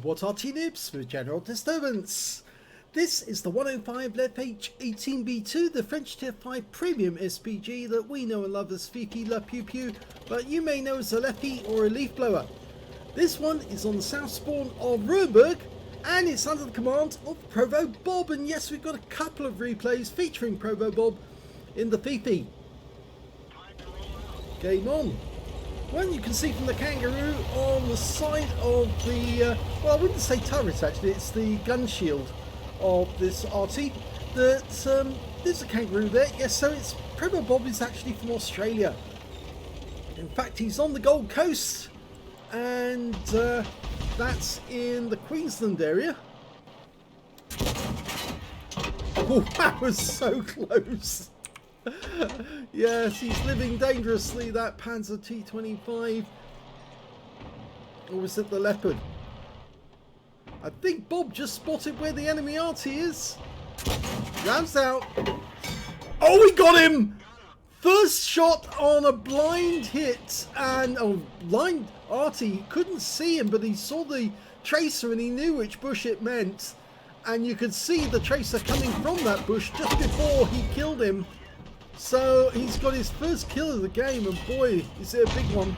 What Arty Noobs with general disturbance. This is the 105 leFH18B2, the French Tier 5 premium SPG that we know and love as Fifi La Pew Pew, but you may know as a leFH or a leaf blower. This one is on the south spawn of Ruinberg and it's under the command of ProvoBob, and yes, we've got a couple of replays featuring ProvoBob in the Fifi. Game on. Well, you can see from the kangaroo on the side of the, well, I wouldn't say turret actually, it's the gun shield of this Arty, that there's a kangaroo there. Yes, so it's ProvoBob is actually from Australia. In fact, he's on the Gold Coast, and that's in the Queensland area. Oh, that was so close. Yes, he's living dangerously, that Panzer T25. Or was it the Leopard? I think Bob just spotted where the enemy Arty is. Rounds out. Oh, he got him! First shot on a blind hit, and blind Arty couldn't see him, but he saw the tracer and he knew which bush it meant. And you could see the tracer coming from that bush just before he killed him. So he's got his first kill of the game, and boy, is it a big one.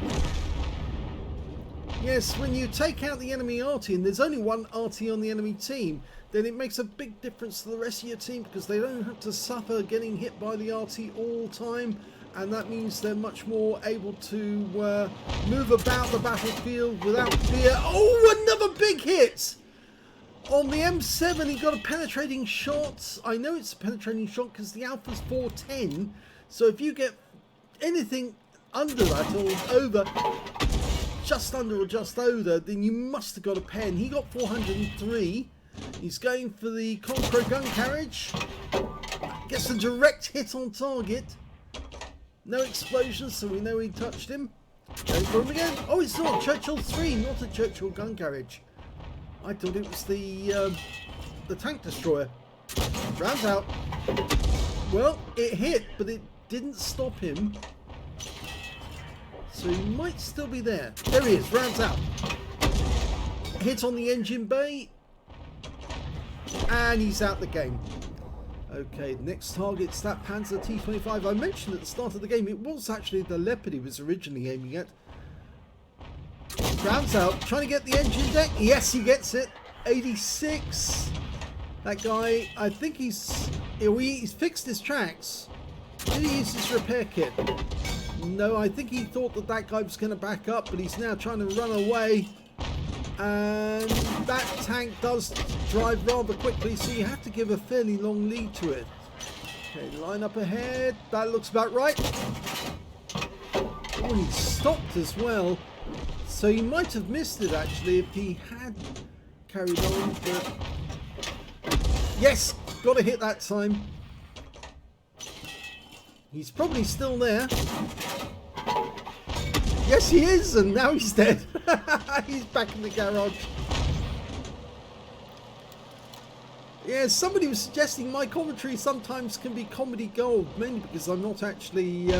Yes, when you take out the enemy Arty, and there's only one Arty on the enemy team, then it makes a big difference to the rest of your team, because they don't have to suffer getting hit by the Arty all the time, and that means they're much more able to move about the battlefield without fear. Oh, another big hit! On the M7, he got a penetrating shot. I know it's a penetrating shot because the Alpha's 410. So if you get anything under that or over, just under or just over, then you must have got a pen. He got 403. He's going for the Conqueror gun carriage. Gets a direct hit on target. No explosions, so we know he touched him. Going for him again. Oh, it's not Churchill 3, not a Churchill gun carriage. I thought it was the tank destroyer. Rounds out. Well, it hit, but it didn't stop him. So he might still be there. There he is, rounds out. Hit on the engine bay. And he's out the game. Okay, the next target's that Panzer T25. I mentioned at the start of the game, it was actually the Leopard he was originally aiming at. Rounds out, trying to get the engine deck. Yes, he gets it. 86. That guy, I think he's fixed his tracks. Did he use his repair kit? No, I think he thought that that guy was going to back up, but he's now trying to run away. And that tank does drive rather quickly, so you have to give a fairly long lead to it. Okay, line up ahead. That looks about right. Oh, he stopped as well. So he might have missed it actually if he had carried on, but yes, got a hit that time. He's probably still there. Yes, he is, and now he's dead. He's back in the garage. Yeah, somebody was suggesting my commentary sometimes can be comedy gold, mainly because I'm not actually,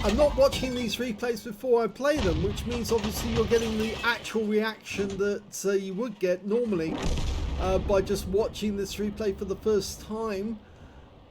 I'm not watching these replays before I play them, which means obviously you're getting the actual reaction that you would get normally by just watching this replay for the first time.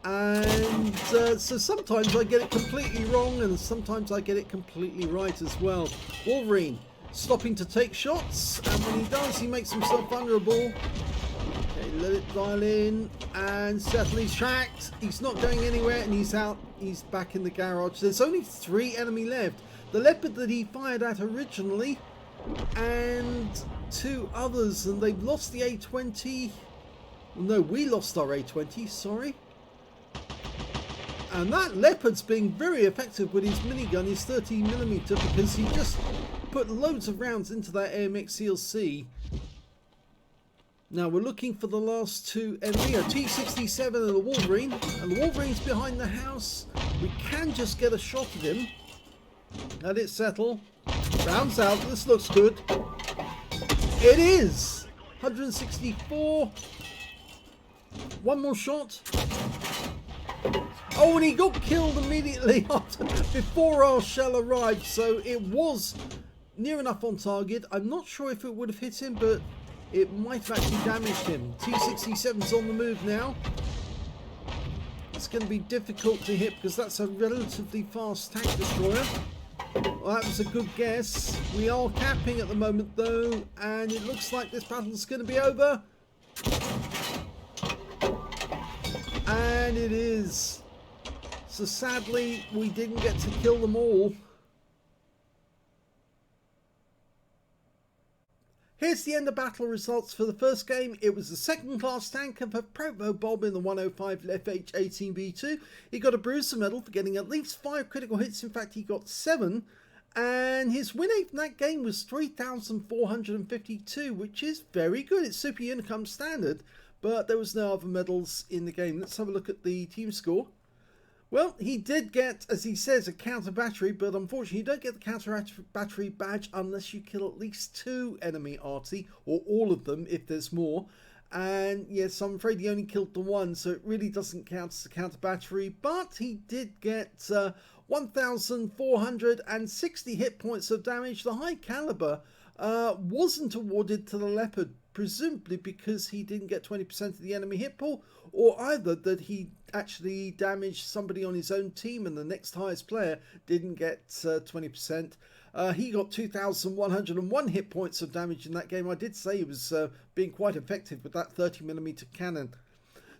And so sometimes I get it completely wrong and sometimes I get it completely right as well. Wolverine stopping to take shots, and when he does, he makes himself vulnerable. Okay, let it dial in and settle his tracks. He's not going anywhere and he's out. He's back in the garage. There's only 3 enemy left. The Leopard that he fired at originally and 2 others, and they've lost the A20. No, we lost our A20, sorry. And that Leopard's being very effective with his minigun, his 30mm, because he just put loads of rounds into that AMX CLC. Now we're looking for the last 2 enemy, a T67 and a Wolverine. And the Wolverine's behind the house. We can just get a shot at him. Let it settle. Rounds out. This looks good. It is! 164. One more shot. Oh, and he got killed immediately before our shell arrived, so it was near enough on target. I'm not sure if it would have hit him, but it might have actually damaged him. T-67's on the move now. It's going to be difficult to hit because that's a relatively fast tank destroyer. Well, that was a good guess. We are capping at the moment though, and it looks like this battle's going to be over. And it is. So sadly, we didn't get to kill them all. Here's the end of battle results for the first game. It was the second class tank of a ProvoBob in the 105 leFH18B2. He got a bruiser medal for getting at least 5 critical hits. In fact, he got 7. And his win rate in that game was 3,452, which is very good. It's Super Unicum standard, but there was no other medals in the game. Let's have a look at the team score. Well, he did get, as he says, a counter battery, but unfortunately you don't get the counter battery badge unless you kill at least 2 enemy Arty, or all of them if there's more. And yes, I'm afraid he only killed the 1, so it really doesn't count as a counter battery, but he did get 1,460 hit points of damage. The high caliber wasn't awarded to the Leopard, presumably because he didn't get 20% of the enemy hit pool, or either that he actually damaged somebody on his own team and the next highest player didn't get 20%. He got 2,101 hit points of damage in that game. I did say he was being quite effective with that 30mm cannon.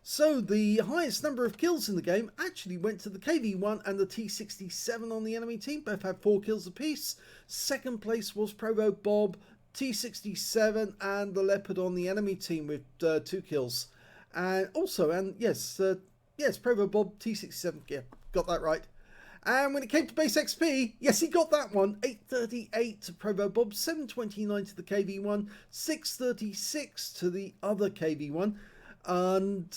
So the highest number of kills in the game actually went to the KV-1 and the T-67 on the enemy team. Both had 4 kills apiece. Second place was ProvoBob, T-67 and the Leopard on the enemy team with 2 kills. And also, yes, ProvoBob, T-67, yeah, got that right. And when it came to base XP, yes, he got that one. 838 to ProvoBob, 729 to the KV-1, 636 to the other KV-1. And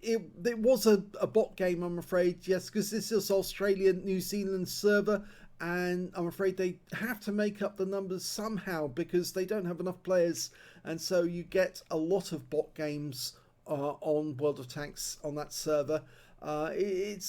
it was a bot game, I'm afraid, yes, because this is Australian, New Zealand server. And I'm afraid they have to make up the numbers somehow because they don't have enough players. And so you get a lot of bot games on World of Tanks on that server. It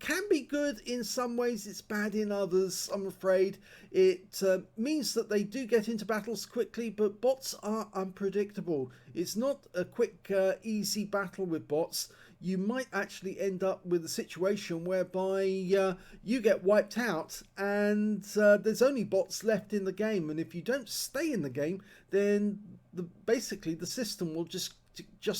can be good in some ways, it's bad in others, I'm afraid. It means that they do get into battles quickly, but bots are unpredictable. It's not a quick, easy battle with bots. You might actually end up with a situation whereby you get wiped out and there's only bots left in the game. And if you don't stay in the game, then basically the system will just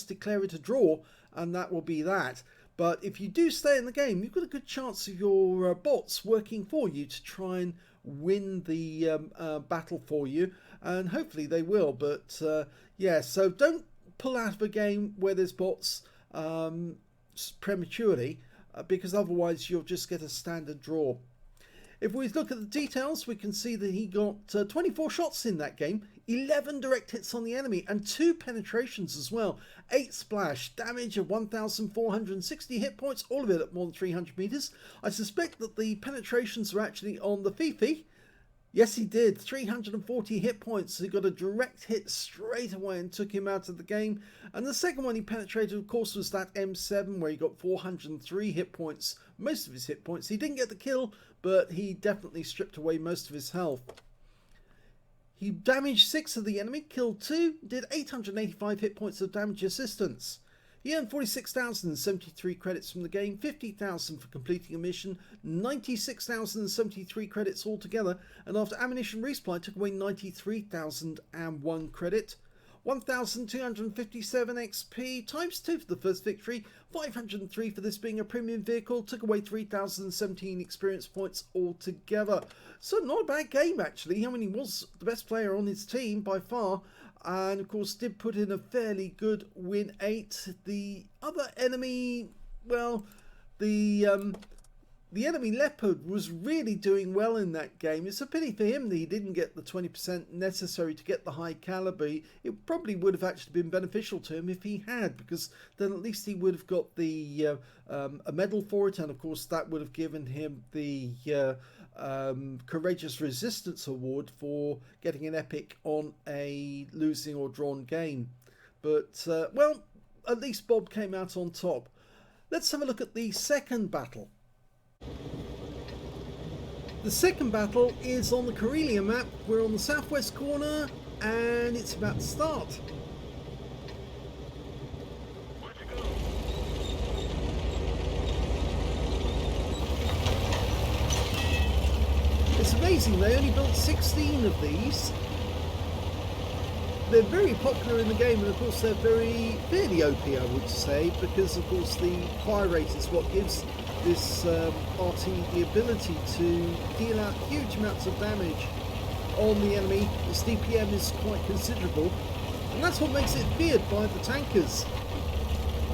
declare it a draw, and that will be that. But if you do stay in the game, you've got a good chance of your bots working for you to try and win the battle for you, and hopefully they will. But yeah, so don't pull out of a game where there's bots prematurely, because otherwise you'll just get a standard draw. If we look at the details, we can see that he got 24 shots in that game, 11 direct hits on the enemy, and 2 penetrations as well. 8 splash, damage of 1,460 hit points, all of it at more than 300 meters. I suspect that the penetrations are actually on the Fifi. Yes, he did. 340 hit points. He got a direct hit straight away and took him out of the game. And the second one he penetrated, of course, was that M7 where he got 403 hit points. Most of his hit points. He didn't get the kill, but he definitely stripped away most of his health. He damaged 6 of the enemy, killed 2, did 885 hit points of damage assistance. He earned 46,073 credits from the game, 50,000 for completing a mission, 96,073 credits altogether, and after ammunition resupply took away 93,001 credit. 1,257 XP times 2 for the first victory, 503 for this being a premium vehicle, took away 3,017 experience points altogether. So not a bad game actually. I mean, he was the best player on his team by far, and of course did put in a fairly good win 8. The other enemy, well, the enemy Leopard was really doing well in that game. It's a pity for him that he didn't get the 20% necessary to get the high caliber. It probably would have actually been beneficial to him if he had, because then at least he would have got the a medal for it, and of course that would have given him the Courageous Resistance Award for getting an epic on a losing or drawn game. But well, at least Bob came out on top. Let's have a look at the second battle. The second battle is on the Karelia map. We're on the southwest corner and it's about to start. It's amazing, they only built 16 of these. They're very popular in the game, and of course they're fairly OP, I would say, because of course the fire rate is what gives this Arty the ability to deal out huge amounts of damage on the enemy. Its DPM is quite considerable, and that's what makes it feared by the tankers.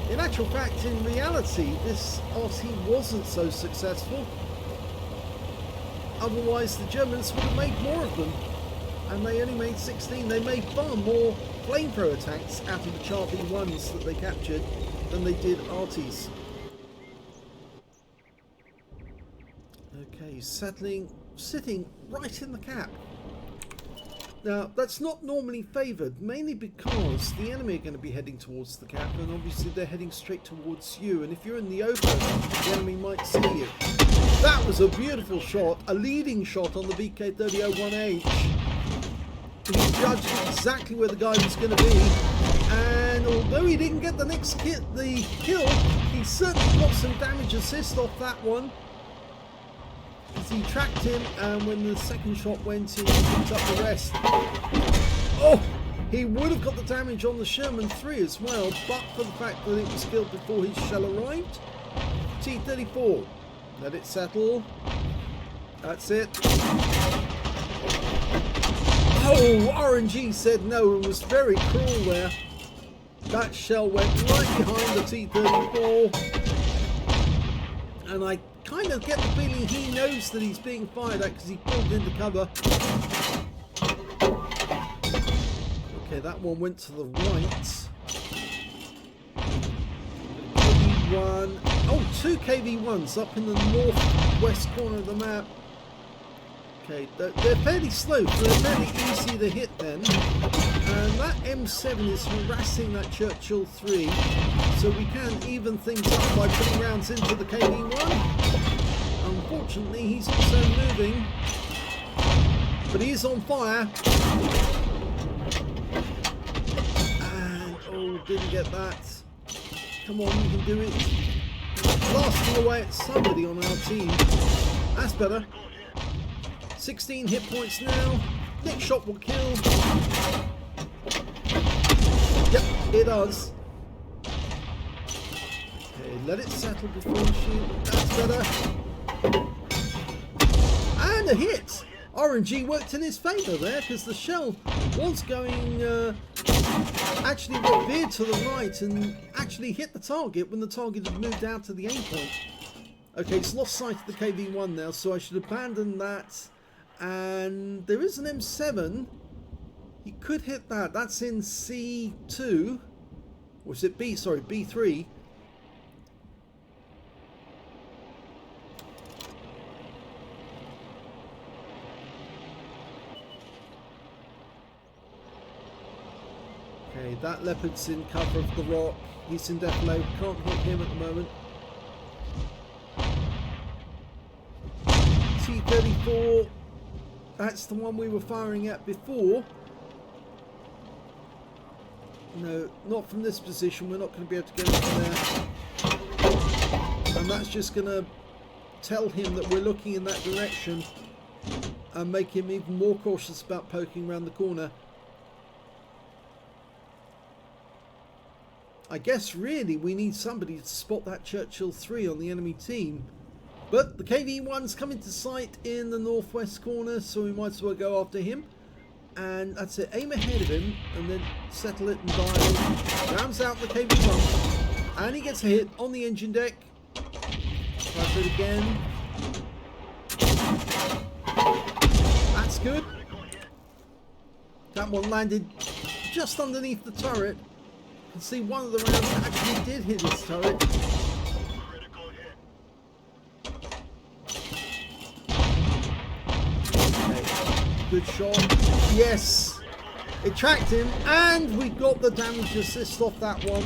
In actual fact, in reality, this Arty wasn't so successful. Otherwise the Germans would have made more of them, and they only made 16. They made far more flamethrower tanks out of the Charlie 1s that they captured than they did Artys. Okay, sitting right in the cap. Now that's not normally favoured, mainly because the enemy are going to be heading towards the cap, and obviously they're heading straight towards you, and if you're in the open, the enemy might see you. That was a beautiful shot, a leading shot on the VK3001H. He judged exactly where the guy was going to be, and although he didn't get the kill, he certainly got some damage assist off that one. As he tracked him, and when the second shot went in, he picked up the rest. Oh! He would have got the damage on the Sherman 3 as well, but for the fact that it was killed before his shell arrived. T-34. Let it settle. That's it. Oh, RNG said no and was very cruel there. That shell went right behind the T-34. And I kind of get the feeling he knows that he's being fired at because he pulled into cover. Okay, that one went to the right. KV-1. Oh, 2 KV-1s up in the northwest corner of the map. Okay, they're fairly slow, so they're fairly easy to hit then. And that M7 is harassing that Churchill 3, so we can even things up by putting rounds into the KV-1. Unfortunately, he's also moving, but he is on fire. And, oh, didn't get that. Come on, you can do it. Blasting away at somebody on our team. That's better. 16 hit points now. Next shot will kill. Yep, it does. Okay, let it settle before you shoot. That's better. And a hit. RNG worked in his favour there because the shell was going, actually veered to the right and actually hit the target when the target had moved out to the aim point. Okay, it's lost sight of the KV-1 now, so I should abandon that. And there is an M7. He could hit that. That's in C2. Or is it B? Sorry, B3. Okay, that leopard's in cover of the rock. He's in defilo. Can't hit him at the moment. T-34. That's the one we were firing at before. No, not from this position. We're not going to be able to get into there. And that's just going to tell him that we're looking in that direction and make him even more cautious about poking around the corner. I guess really we need somebody to spot that Churchill 3 on the enemy team. But the KV-1's come into sight in the northwest corner, so we might as well go after him. And that's it, aim ahead of him and then settle it and dial in. Rams out the KV-1 and he gets a hit on the engine deck. Try for it again. That's good. That one landed just underneath the turret. You can see one of the rounds actually did hit his turret. Good shot. Yes, it tracked him, and we got the damage assist off that one.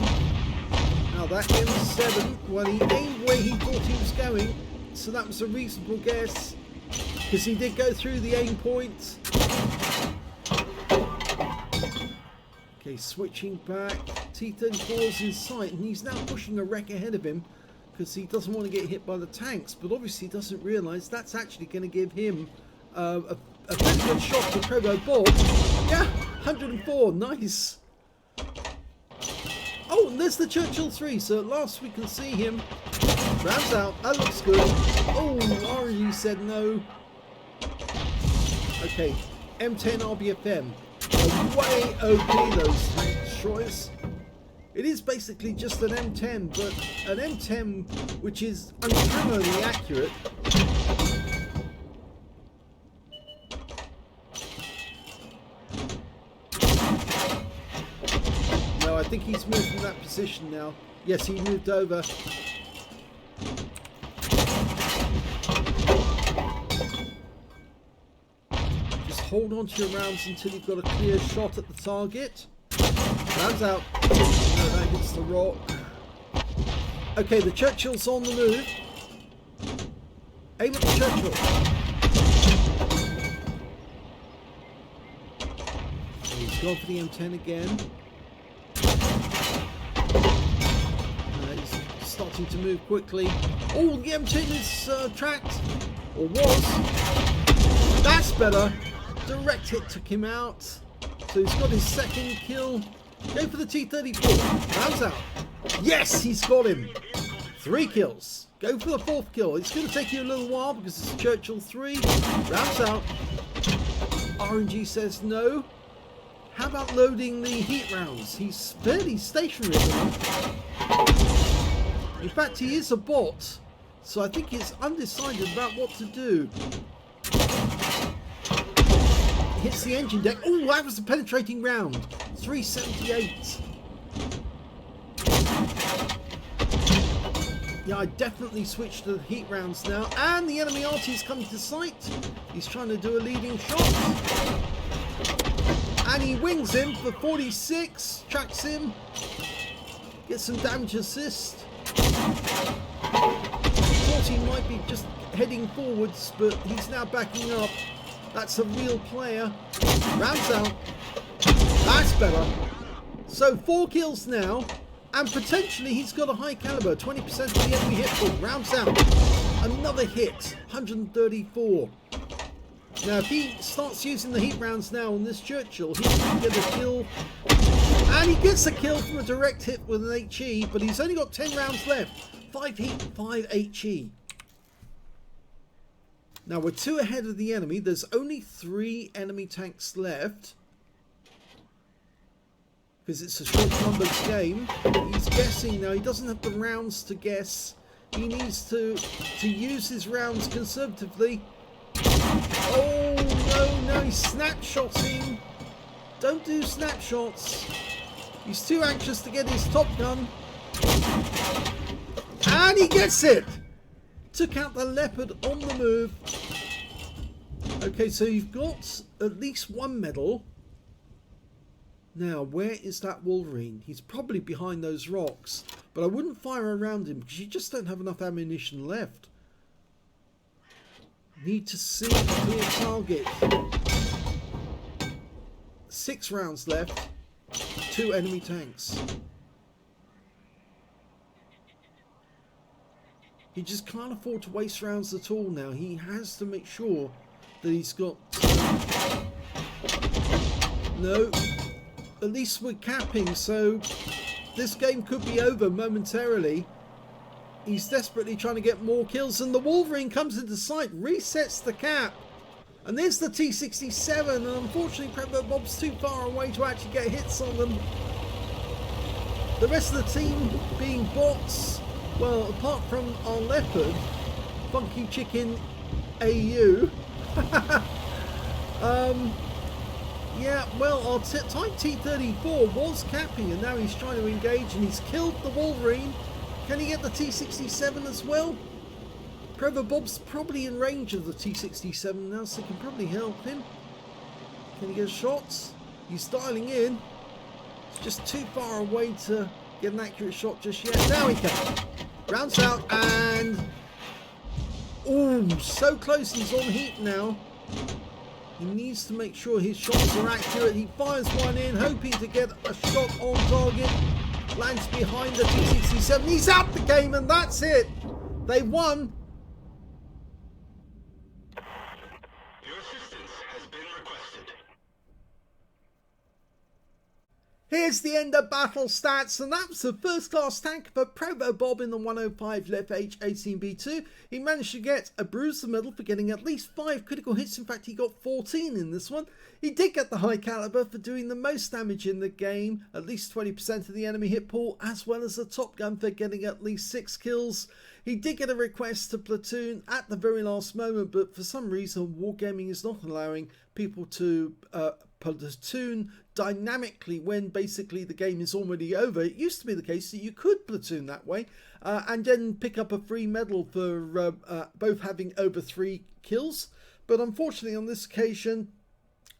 Now that M7, well, he aimed where he thought he was going, so that was a reasonable guess, because he did go through the aim point. Okay, switching back. T-34 is in sight, and he's now pushing a wreck ahead of him because he doesn't want to get hit by the tanks, but obviously doesn't realise that's actually going to give him a pretty good shot for ProvoBob. Yeah, 104, nice. Oh, and there's the Churchill 3, so at last we can see him. Rounds out, that looks good. Oh, RNG said no. Okay, M10 RBFM. Way OP, those destroyers. It is basically just an M10, but an M10 which is uncannily accurate. No, I think he's moved from that position now. Yes, he moved over. Hold on to your rounds until you've got a clear shot at the target. Rounds out. No, that hits the rock. Okay, the Churchill's on the move. Aim at the Churchill. He's gone for the M10 again. He's starting to move quickly. Oh, the M10 is tracked. Or was. That's better. Direct hit took him out. So he's got his second kill. Go for the T-34. Rounds out. Yes, he's got him. 3 kills. Go for the 4th kill. It's going to take you a little while because it's Churchill 3. Rounds out. RNG says no. How about loading the heat rounds? He's fairly stationary at the moment. In fact, he is a bot. So I think he's undecided about what to do. Hits the engine deck. Oh, that was a penetrating round. 378. Yeah, I definitely switched to the heat rounds now. And the enemy Arty is coming to sight. He's trying to do a leading shot. And he wings him for 46. Tracks him. Gets some damage assist. 14 might be just heading forwards, but he's now backing up. That's a real player. Rounds out. That's better. So 4 kills now. And potentially he's got a high caliber. 20% of the enemy hit pool. Rounds out. Another hit. 134. Now if he starts using the heat rounds now on this Churchill, he can get a kill. And he gets a kill from a direct hit with an HE. But he's only got 10 rounds left. 5 heat, 5 HE. Now we're 2 ahead of the enemy. There's only 3 enemy tanks left. Because it's a short numbers game. He's guessing now. He doesn't have the rounds to guess. He needs to use his rounds conservatively. Oh no, he's snapshotting. Don't do snapshots. He's too anxious to get his top gun. And he gets it! Took out the Leopard on the move. Okay, so you've got at least 1 medal. Now, where is that Wolverine? He's probably behind those rocks. But I wouldn't fire around him because you just don't have enough ammunition left. Need to see a clear target. 6 rounds left. 2 enemy tanks. He just can't afford to waste rounds at all now. He has to make sure that he's got... No. At least we're capping, so this game could be over momentarily. He's desperately trying to get more kills, and the Wolverine comes into sight, resets the cap. And there's the T-67, and unfortunately ProvoBob's too far away to actually get hits on them. The rest of the team being bots. Well, apart from our Leopard, Funky Chicken AU. Yeah, well, our Type T-34 was capping, and now he's trying to engage, and he's killed the Wolverine. Can he get the T-67 as well? ProvoBob's probably in range of the T-67 now, so he can probably help him. Can he get shots? He's dialing in. It's just too far away to get an accurate shot just yet. Now he can. Rounds out and... ooh, so close. He's on heat now. He needs to make sure his shots are accurate. He fires one in, hoping to get a shot on target. Lands behind the T67. He's out the game, and that's it. They won. Your assistance has been requested. Here's the end of battle stats, and that was the first class tank for ProvoBob in the 105 leFH18B2. He managed to get a bruise the middle for getting at least 5 critical hits. In fact, he got 14 in this one. He did get the high caliber for doing the most damage in the game, at least 20% of the enemy hit pool, as well as the top gun for getting at least 6 kills. He did get a request to platoon at the very last moment, but for some reason Wargaming is not allowing people to platoon dynamically when basically the game is already over. It used to be the case that you could platoon that way and then pick up a free medal for both having over 3 kills, but unfortunately on this occasion,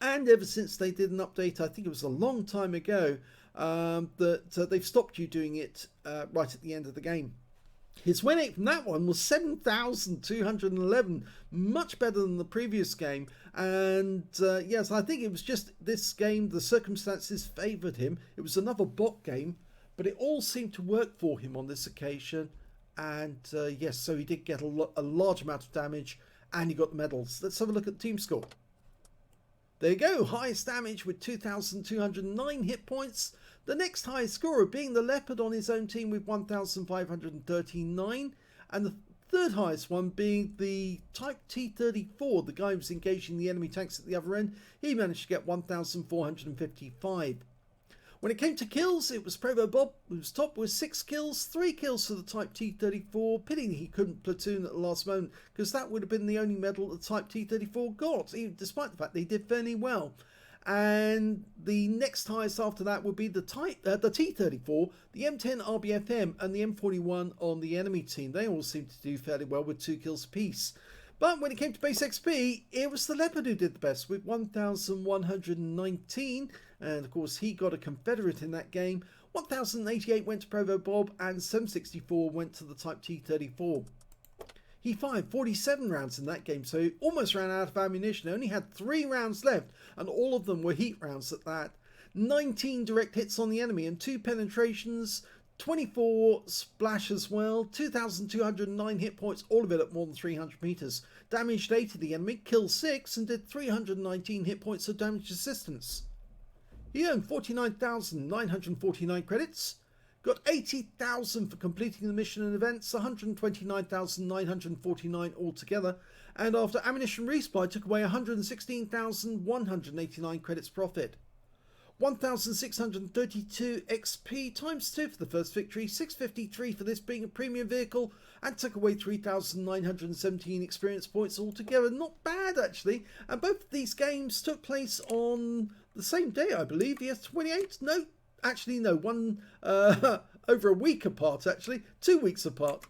and ever since they did an update, I think it was a long time ago, that they've stopped you doing it right at the end of the game. His win rate from that one was 7,211, much better than the previous game. And yes, I think it was just this game, the circumstances favoured him. It was another bot game, but it all seemed to work for him on this occasion. And yes, so he did get a large amount of damage and he got the medals. Let's have a look at the team score. There you go, highest damage with 2,209 hit points. The next highest scorer being the Leopard on his own team with 1,539. And the third highest one being the Type T-34, the guy who was engaging the enemy tanks at the other end. He managed to get 1,455. When it came to kills, it was ProvoBob who was top with 6 kills, 3 kills for the Type T-34. Pity he couldn't platoon at the last moment, because that would have been the only medal the Type T-34 got, even despite the fact they did fairly well. And the next highest after that would be the T-34, the M10 and the M41 on the enemy team. They all seemed to do fairly well with 2 kills apiece. But when it came to base XP, it was the Leopard who did the best with 1,119. And of course, he got a Confederate in that game. 1,088 went to ProvoBob and 764 went to the Type T-34. He fired 47 rounds in that game, so he almost ran out of ammunition. He only had 3 rounds left, and all of them were heat rounds at that. 19 direct hits on the enemy and 2 penetrations, 24 splash as well, 2,209 hit points, all of it at more than 300 meters. Damaged 8 of the enemy, killed 6, and did 319 hit points of damage assistance. He earned 49,949 credits. Got 80,000 for completing the mission and events, 129,949 altogether, and after ammunition resupply took away 116,189 credits profit. 1,632 XP times 2 for the first victory, 653 for this being a premium vehicle, and took away 3,917 experience points altogether. Not bad actually, and both of these games took place on the same day, I believe. Yes, 28? No. Actually, no, one over a week apart, actually, 2 weeks apart.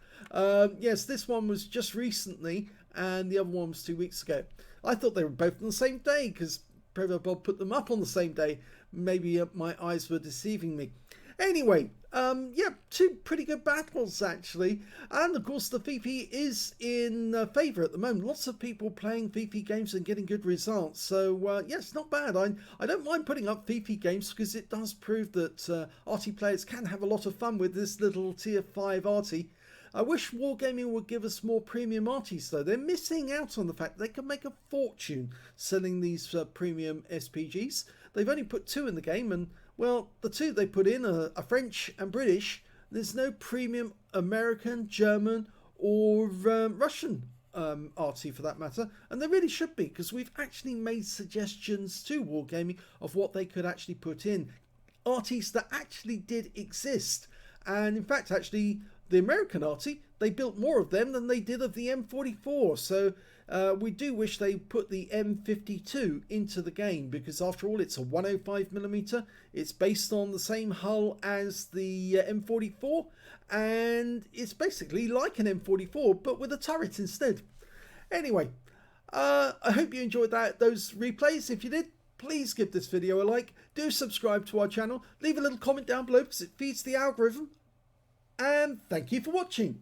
Yes, this one was just recently, and the other one was 2 weeks ago. I thought they were both on the same day, because ProvoBob put them up on the same day. Maybe my eyes were deceiving me. Anyway, yeah, 2 pretty good battles, actually. And, of course, the FIFI is in favour at the moment. Lots of people playing FIFI games and getting good results. So, yes, not bad. I don't mind putting up FIFI games because it does prove that Arty players can have a lot of fun with this little Tier 5 Arty. I wish Wargaming would give us more premium Artys, though. They're missing out on the fact they can make a fortune selling these premium SPGs. They've only put 2 in the game, and, well, the 2 they put in are French and British. There's no premium American, German, or Russian Arty for that matter, and there really should be, because we've actually made suggestions to Wargaming of what they could actually put in. Artys that actually did exist, and in fact, actually, the American Arty, they built more of them than they did of the M44, so we do wish they put the M52 into the game, because after all it's a 105mm, it's based on the same hull as the M44, and it's basically like an M44 but with a turret instead. Anyway, I hope you enjoyed those replays. If you did, please give this video a like, do subscribe to our channel, leave a little comment down below because it feeds the algorithm, and thank you for watching.